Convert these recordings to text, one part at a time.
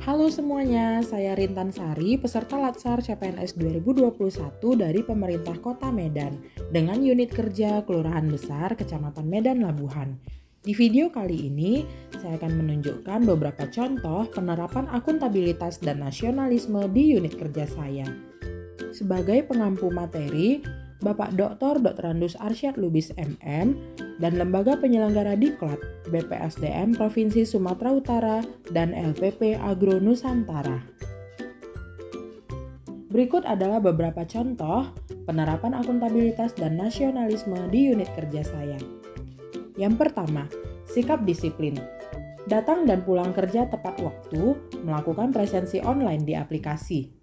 Halo semuanya, saya Rintan Sari, peserta Latsar CPNS 2021 dari pemerintah Kota Medan dengan unit kerja Kelurahan Besar, Kecamatan Medan Labuhan. Di video kali ini, saya akan menunjukkan beberapa contoh penerapan akuntabilitas dan nasionalisme di unit kerja saya. Sebagai pengampu materi, Bapak Dr. Randus Arsyad Lubis MM dan Lembaga Penyelenggara Diklat BPSDM Provinsi Sumatera Utara dan LPP Agro Nusantara. Berikut adalah beberapa contoh penerapan akuntabilitas dan nasionalisme di unit kerja saya. Yang pertama, sikap disiplin. Datang dan pulang kerja tepat waktu, melakukan presensi online di aplikasi.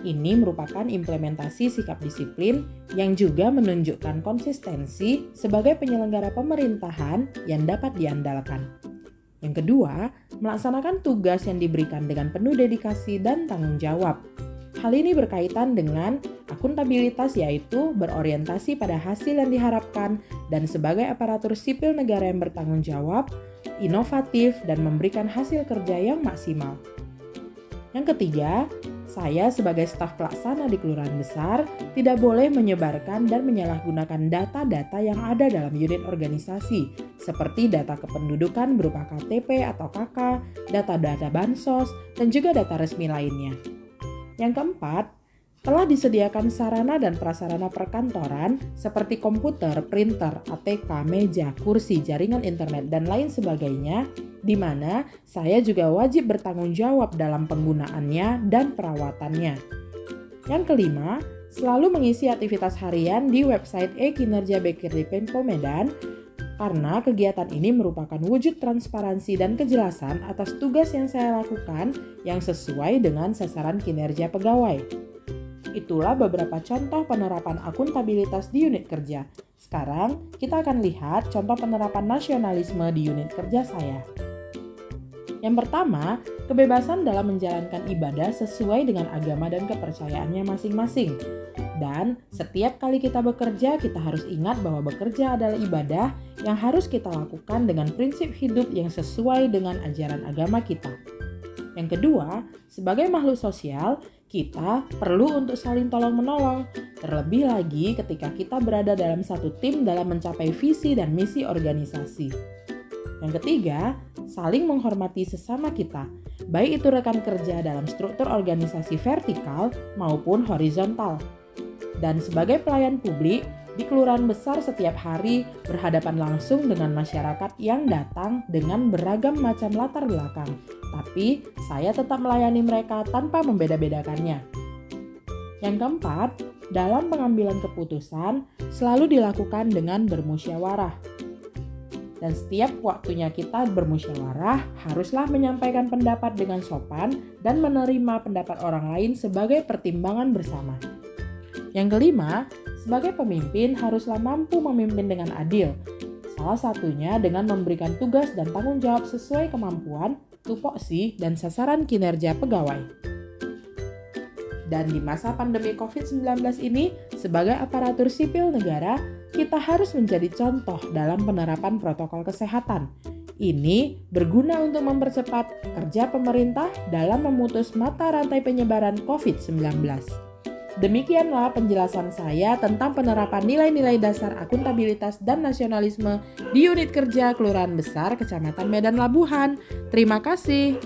Ini merupakan implementasi sikap disiplin yang juga menunjukkan konsistensi sebagai penyelenggara pemerintahan yang dapat diandalkan. Yang kedua, melaksanakan tugas yang diberikan dengan penuh dedikasi dan tanggung jawab. Hal ini berkaitan dengan akuntabilitas, yaitu berorientasi pada hasil yang diharapkan dan sebagai aparatur sipil negara yang bertanggung jawab, inovatif, dan memberikan hasil kerja yang maksimal. Yang ketiga, saya sebagai staf pelaksana di Kelurahan Besar tidak boleh menyebarkan dan menyalahgunakan data-data yang ada dalam unit organisasi, seperti data kependudukan berupa KTP atau KK, data-data bansos, dan juga data resmi lainnya. Yang keempat, telah disediakan sarana dan prasarana perkantoran seperti komputer, printer, ATK, meja, kursi, jaringan internet, dan lain sebagainya, di mana saya juga wajib bertanggung jawab dalam penggunaannya dan perawatannya. Yang kelima, selalu mengisi aktivitas harian di website e-kinerja BKD Pemko Medan, karena kegiatan ini merupakan wujud transparansi dan kejelasan atas tugas yang saya lakukan yang sesuai dengan sasaran kinerja pegawai. Itulah beberapa contoh penerapan akuntabilitas di unit kerja. Sekarang kita akan lihat contoh penerapan nasionalisme di unit kerja saya. Yang pertama, kebebasan dalam menjalankan ibadah sesuai dengan agama dan kepercayaannya masing-masing. Dan setiap kali kita bekerja, kita harus ingat bahwa bekerja adalah ibadah yang harus kita lakukan dengan prinsip hidup yang sesuai dengan ajaran agama kita. Yang kedua, sebagai makhluk sosial, kita perlu untuk saling tolong-menolong, terlebih lagi ketika kita berada dalam satu tim dalam mencapai visi dan misi organisasi. Yang ketiga, saling menghormati sesama kita, baik itu rekan kerja dalam struktur organisasi vertikal maupun horizontal. Dan sebagai pelayan publik, di Kelurahan Besar setiap hari berhadapan langsung dengan masyarakat yang datang dengan beragam macam latar belakang, tapi saya tetap melayani mereka tanpa membeda-bedakannya. Yang keempat, dalam pengambilan keputusan selalu dilakukan dengan bermusyawarah. Dan setiap waktunya kita bermusyawarah, haruslah menyampaikan pendapat dengan sopan dan menerima pendapat orang lain sebagai pertimbangan bersama. Yang kelima, sebagai pemimpin haruslah mampu memimpin dengan adil. Salah satunya dengan memberikan tugas dan tanggung jawab sesuai kemampuan, tupoksi, dan sasaran kinerja pegawai. Dan di masa pandemi COVID-19 ini, sebagai aparatur sipil negara, kita harus menjadi contoh dalam penerapan protokol kesehatan. Ini berguna untuk mempercepat kerja pemerintah dalam memutus mata rantai penyebaran COVID-19. Demikianlah penjelasan saya tentang penerapan nilai-nilai dasar akuntabilitas dan nasionalisme di unit kerja Kelurahan Besar, Kecamatan Medan Labuhan. Terima kasih.